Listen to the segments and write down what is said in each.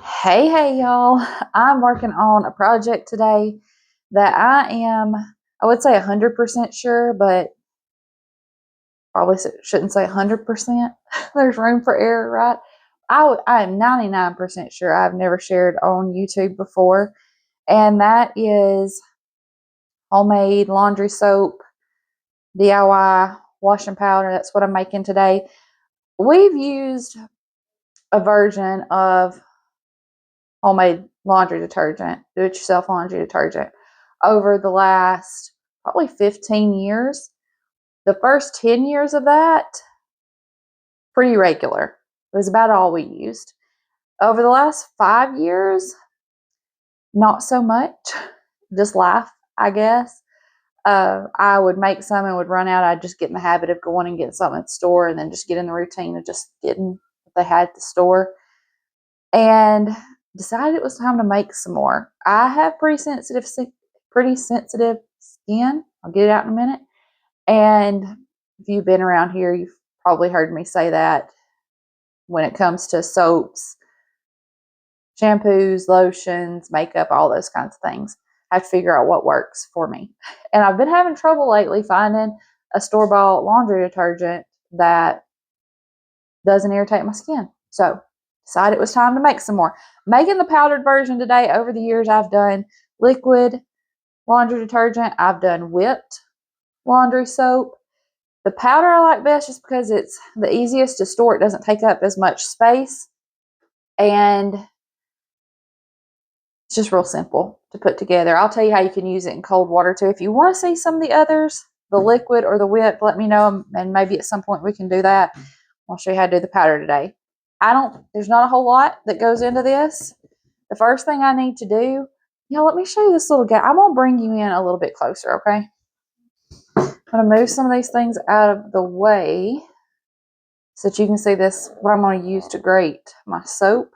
Hey y'all. I'm working on a project today that I would say 100% sure, but probably shouldn't say 100%. There's room for error, right? I am 99% sure I've never shared on YouTube before, and that is homemade laundry soap, DIY washing powder. That's what I'm making today. We've used a version of homemade laundry detergent, do-it-yourself laundry detergent, over the last probably 15 years. The first 10 years of that, pretty regular. It was about all we used. Over the last 5 years, not so much. Just life, I guess. I would make some and would run out. I'd just get in the habit of going and getting something at the store and then just get in the routine of just getting what they had at the store. And decided it was time to make some more. I have pretty sensitive skin. I'll get it out in a minute. And if you've been around here, you've probably heard me say that when it comes to soaps, shampoos, lotions, makeup, all those kinds of things. I have to figure out what works for me. And I've been having trouble lately finding a store-bought laundry detergent that doesn't irritate my skin. So decided it was time to make some more. Making the powdered version today. Over the years, I've done liquid laundry detergent. I've done whipped laundry soap. The powder I like best just because it's the easiest to store. It doesn't take up as much space. And it's just real simple to put together. I'll tell you how you can use it in cold water too. If you want to see some of the others, the liquid or the whipped, let me know. And maybe at some point we can do that. I'll show you how to do the powder today. There's not a whole lot that goes into this. The first thing I need to do, let me show you this little guy. I'm going to bring you in a little bit closer, okay? I'm going to move some of these things out of the way so that you can see this, what I'm going to use to grate my soap.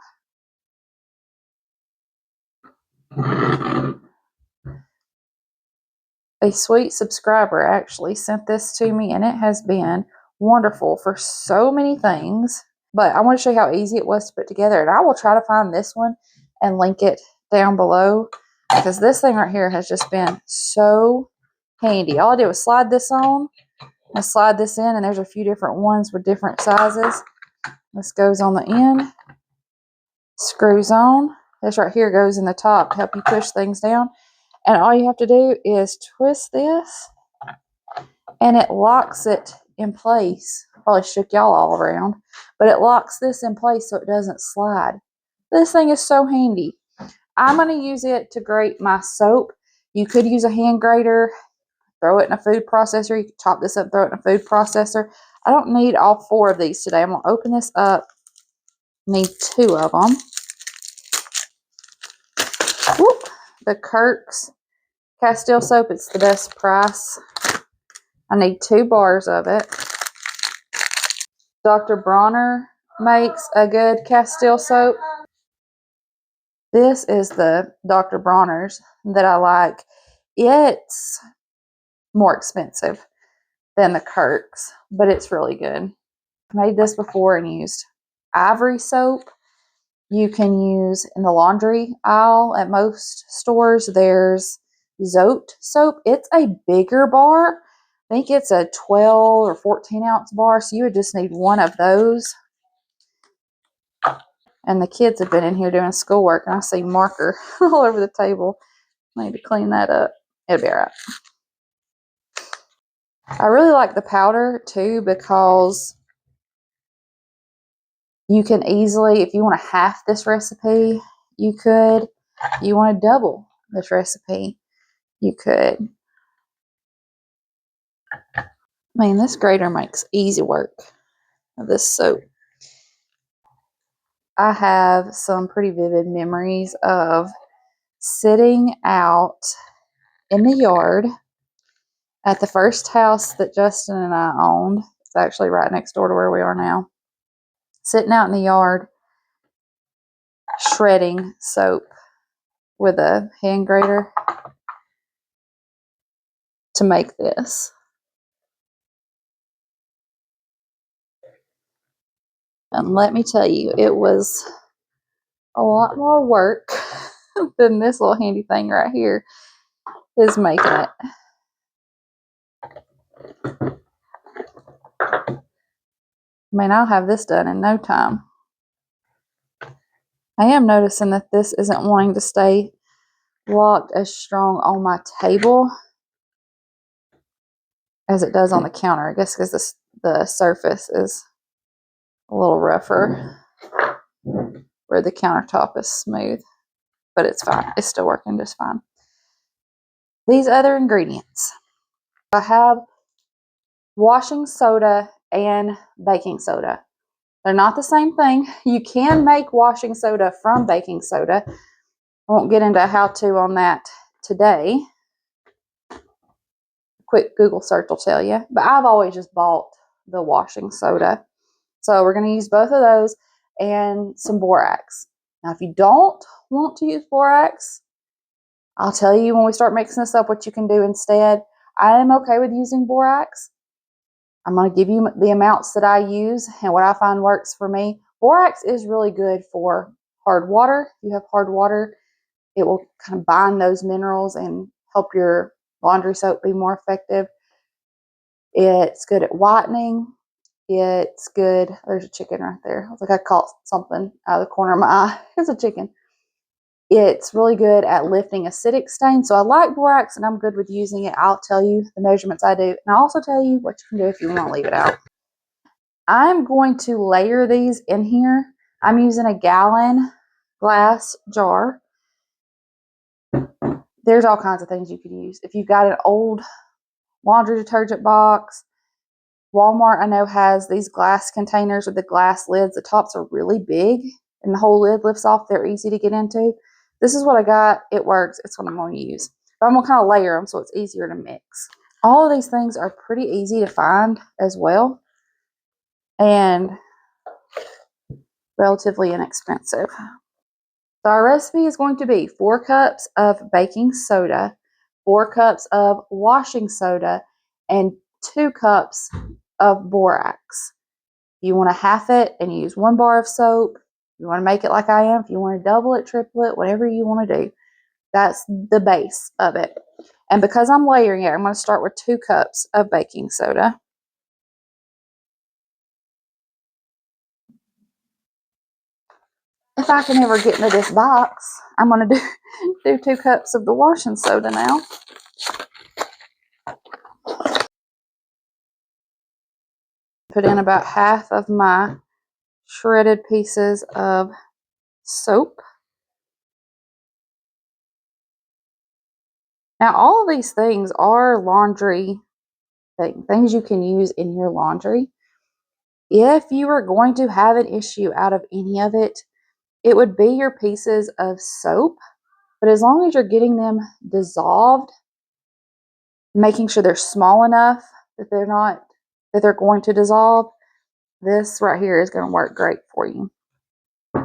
A sweet subscriber actually sent this to me, and it has been wonderful for so many things. But I want to show you how easy it was to put together. And I will try to find this one and link it down below, because this thing right here has just been so handy. All I did was slide this on and slide this in, and there's a few different ones with different sizes. This goes on the end, screws on. This right here goes in the top to help you push things down. And all you have to do is twist this, and it locks it in place. Probably shook y'all all around, but it locks this in place so it doesn't slide. This thing is so handy. I'm going to use it to grate my soap. You could use a hand grater, throw it in a food processor. You can chop this up, throw it in a food processor. I don't need all 4 of these today. I'm going to open this up. Need 2 of them. Whoop. The Kirk's Castile soap, it's the best price. I need 2 bars of it. Dr. Bronner makes a good Castile soap. This is the Dr. Bronner's that I like. It's more expensive than the Kirk's, but it's really good. I made this before and used Ivory soap. You can use in the laundry aisle at most stores. There's Zote soap. It's a bigger bar. I think it's a 12 or 14 ounce bar, so you would just need 1 of those. And the kids have been in here doing schoolwork, and I see marker all over the table. I need to clean that up. It'll be all right. I really like the powder too, because you can easily, if you want to half this recipe, you could. If you want to double this recipe, you could. I mean, this grater makes easy work of this soap. I have some pretty vivid memories of sitting out in the yard at the first house that Justin and I owned. It's actually right next door to where we are now. Sitting out in the yard, shredding soap with a hand grater to make this. And let me tell you, it was a lot more work than this little handy thing right here is making it. I mean, I'll have this done in no time. I am noticing that this isn't wanting to stay locked as strong on my table as it does on the counter. I guess because the surface is a little rougher where the countertop is smooth, but it's fine. It's still working just fine. These other ingredients. I have washing soda and baking soda. They're not the same thing. You can make washing soda from baking soda. I won't get into a how-to on that today. A quick Google search will tell you. But I've always just bought the washing soda. So we're going to use both of those and some borax. Now, if you don't want to use borax, I'll tell you when we start mixing this up what you can do instead. I am okay with using borax. I'm going to give you the amounts that I use and what I find works for me. Borax is really good for hard water. If you have hard water, it will kind of bind those minerals and help your laundry soap be more effective. It's good at whitening. It's good. There's a chicken right there. I was like, I caught something out of the corner of my eye. It's a chicken. It's really good at lifting acidic stains. So I like borax and I'm good with using it. I'll tell you the measurements I do. And I'll also tell you what you can do if you want to leave it out. I'm going to layer these in here. I'm using a gallon glass jar. There's all kinds of things you could use. If you've got an old laundry detergent box, Walmart I know has these glass containers with the glass lids. The tops are really big and the whole lid lifts off. They're easy to get into. This is what I got. It works. It's what I'm going to use. But I'm going to kind of layer them so it's easier to mix. All of these things are pretty easy to find as well and relatively inexpensive. So our recipe is going to be 4 cups of baking soda, 4 cups of washing soda, and 2 cups of borax. You want to half it and use 1 bar of soap. You want to make it like I am. If you want to double it, triple it, whatever you want to do. That's the base of it. And because I'm layering it, I'm going to start with 2 cups of baking soda. If I can ever get into this box, I'm going to do 2 cups of the washing soda now. Put in about half of my shredded pieces of soap. Now, all of these things are laundry things you can use in your laundry. If you were going to have an issue out of any of it, it would be your pieces of soap. But as long as you're getting them dissolved, making sure they're small enough that they're going to dissolve, this right here is going to work great for you.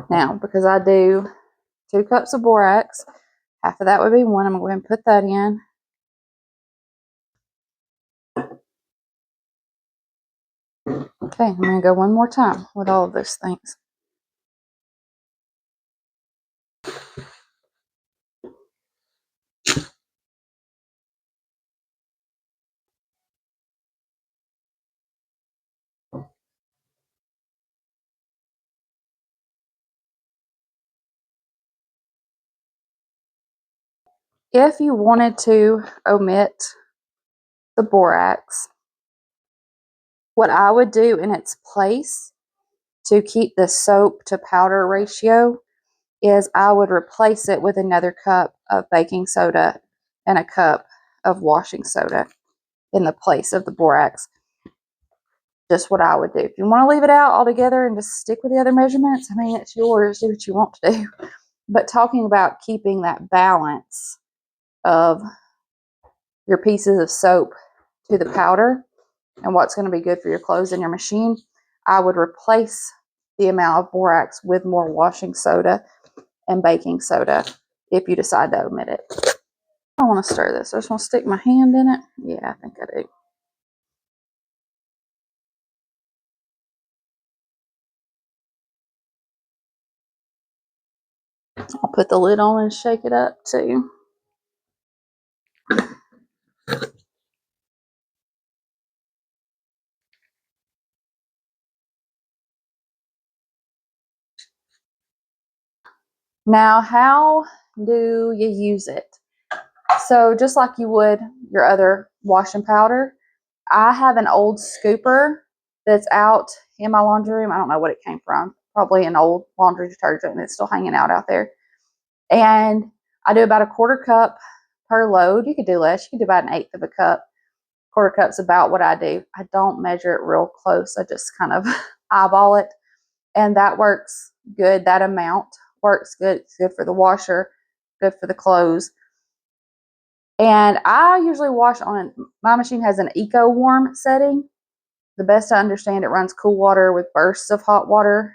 Now, because I do 2 cups of borax, half of that would be 1. I'm going to go ahead and put that in. Okay, I'm going to go one more time with all of those things. If you wanted to omit the borax, what I would do in its place to keep the soap to powder ratio is I would replace it with another cup of baking soda and a cup of washing soda in the place of the borax. Just what I would do. If you want to leave it out altogether and just stick with the other measurements, I mean, it's yours. Do what you want to do. But talking about keeping that balance of your pieces of soap to the powder and what's going to be good for your clothes in your machine, I would replace the amount of borax with more washing soda and baking soda if you decide to omit it. I don't want to stir this. I just want to stick my hand in it. Yeah, I think I do. I'll put the lid on and shake it up too. Now, how do you use it? So just like you would your other washing powder, I have an old scooper that's out in my laundry room. I don't know what it came from. Probably an old laundry detergent, and it's still hanging out there. And I do about a quarter cup per load. You could do less. You could do about an eighth of a cup. Quarter cup's about what I do. I don't measure it real close. I just kind of eyeball it. And that works good. That amount works good. It's good for the washer, good for the clothes. And I usually wash on, my machine has an eco warm setting. The best I understand, it runs cool water with bursts of hot water,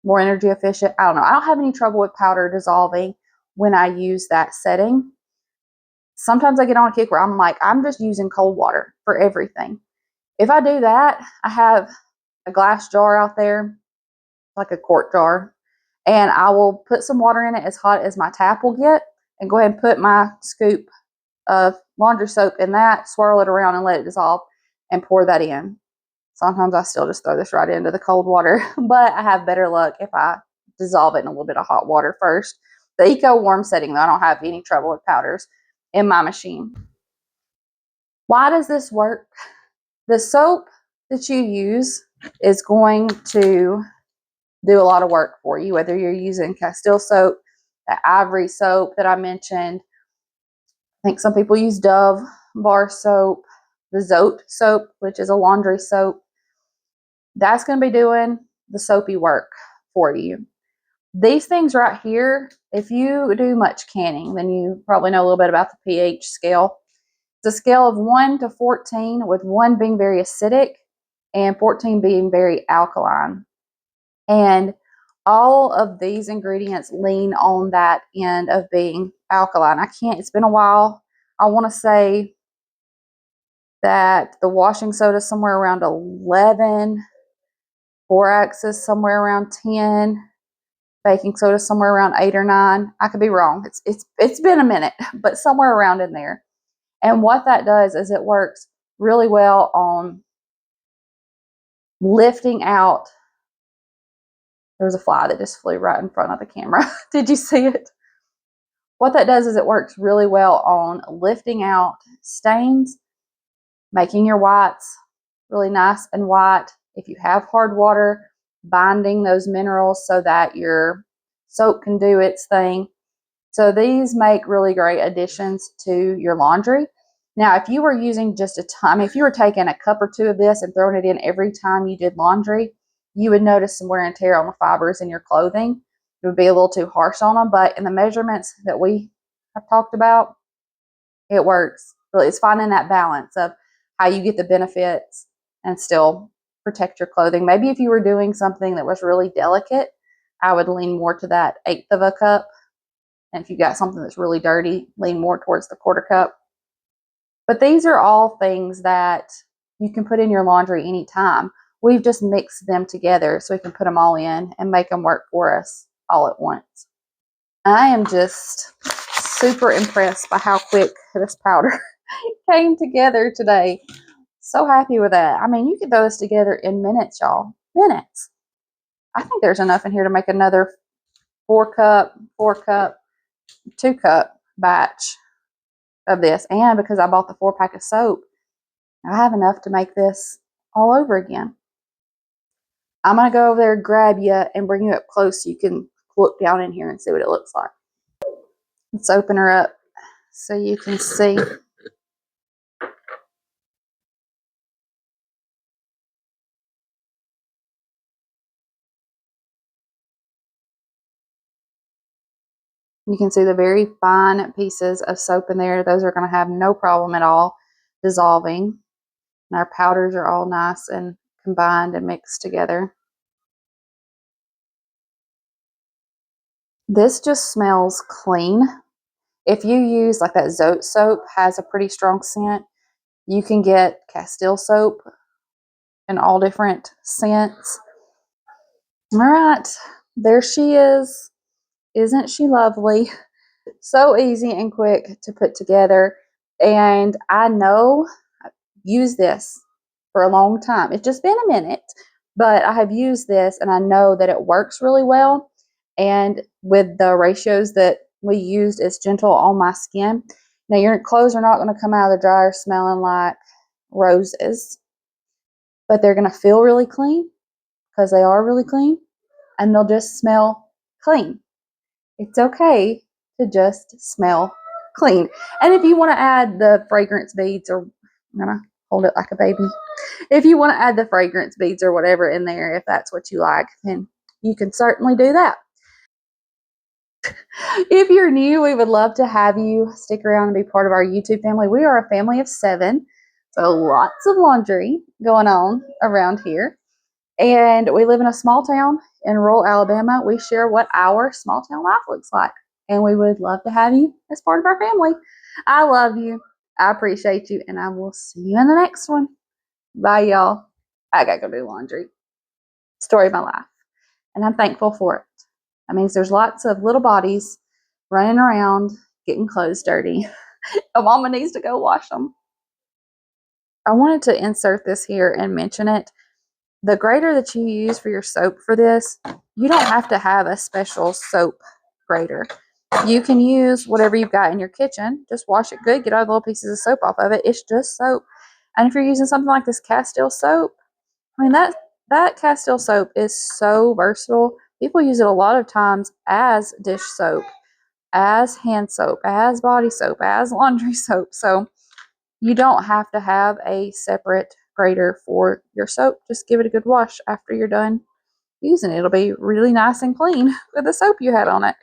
more energy efficient. I don't know. I don't have any trouble with powder dissolving when I use that setting. Sometimes I get on a kick where I'm like, I'm just using cold water for everything. If I do that, I have a glass jar out there, like a quart jar, and I will put some water in it as hot as my tap will get and go ahead and put my scoop of laundry soap in that, swirl it around and let it dissolve and pour that in. Sometimes I still just throw this right into the cold water, but I have better luck if I dissolve it in a little bit of hot water first. The eco warm setting, though, I don't have any trouble with powders in my machine. Why does this work? The soap that you use is going to do a lot of work for you, whether you're using Castile soap, the ivory soap that I mentioned. I think some people use Dove bar soap, the Zote soap, which is a laundry soap. That's going to be doing the soapy work for you. These things right here, if you do much canning, then you probably know a little bit about the pH scale. It's a scale of 1 to 14, with 1 being very acidic and 14 being very alkaline. And all of these ingredients lean on that end of being alkaline. It's been a while. I want to say that the washing soda is somewhere around 11, borax is somewhere around 10, baking soda somewhere around 8 or 9. I could be wrong. It's been a minute, but somewhere around in there. And what that does is it works really well on lifting out. There was a fly that just flew right in front of the camera. Did you see it? What that does is it works really well on lifting out stains, making your whites really nice and white. If you have hard water, binding those minerals so that your soap can do its thing. So these make really great additions to your laundry. Now, if you were using just a ton, if you were taking a cup or two of this and throwing it in every time you did laundry, you would notice some wear and tear on the fibers in your clothing. It would be a little too harsh on them, but in the measurements that we have talked about, it works. Really, it's finding that balance of how you get the benefits and still protect your clothing. Maybe if you were doing something that was really delicate, I would lean more to that eighth of a cup. And if you got something that's really dirty, lean more towards the quarter cup. But these are all things that you can put in your laundry anytime. We've just mixed them together so we can put them all in and make them work for us all at once. I am just super impressed by how quick this powder came together today. So happy with that. I mean, you could throw this together in minutes, y'all. Minutes. I think there's enough in here to make another 4 cup, 2 cup batch of this. And because I bought the 4-pack of soap, I have enough to make this all over again. I'm going to go over there, grab you, and bring you up close so you can look down in here and see what it looks like. Let's open her up so you can see. You can see the very fine pieces of soap in there. Those are going to have no problem at all dissolving. And our powders are all nice and combined and mixed together. This just smells clean. If you use like that Zote soap, has a pretty strong scent. You can get Castile soap in all different scents. All right, there she is. Isn't she lovely? So easy and quick to put together. And I know I've used this for a long time. It's just been a minute, but I have used this and I know that it works really well. And with the ratios that we used, it's gentle on my skin. Now, your clothes are not going to come out of the dryer smelling like roses, but they're going to feel really clean because they are really clean, and they'll just smell clean. It's okay to just smell clean. And if you want to add the fragrance beads, or I'm going to hold it like a baby. If you want to add the fragrance beads or whatever in there, if that's what you like, then you can certainly do that. If you're new, we would love to have you stick around and be part of our YouTube family. We are a family of 7, so lots of laundry going on around here. And we live in a small town in rural Alabama. We share what our small town life looks like. And we would love to have you as part of our family. I love you. I appreciate you. And I will see you in the next one. Bye, y'all. I got to go do laundry. Story of my life. And I'm thankful for it. That means there's lots of little bodies running around getting clothes dirty. Mama needs to go wash them. I wanted to insert this here and mention it. The grater that you use for your soap for this, you don't have to have a special soap grater. You can use whatever you've got in your kitchen. Just wash it good, get all the little pieces of soap off of it. It's just soap. And if you're using something like this Castile soap, I mean, that Castile soap is so versatile. People use it a lot of times as dish soap, as hand soap, as body soap, as laundry soap. So you don't have to have a separate grater for your soap. Just give it a good wash after you're done using it. It'll be really nice and clean with the soap you had on it.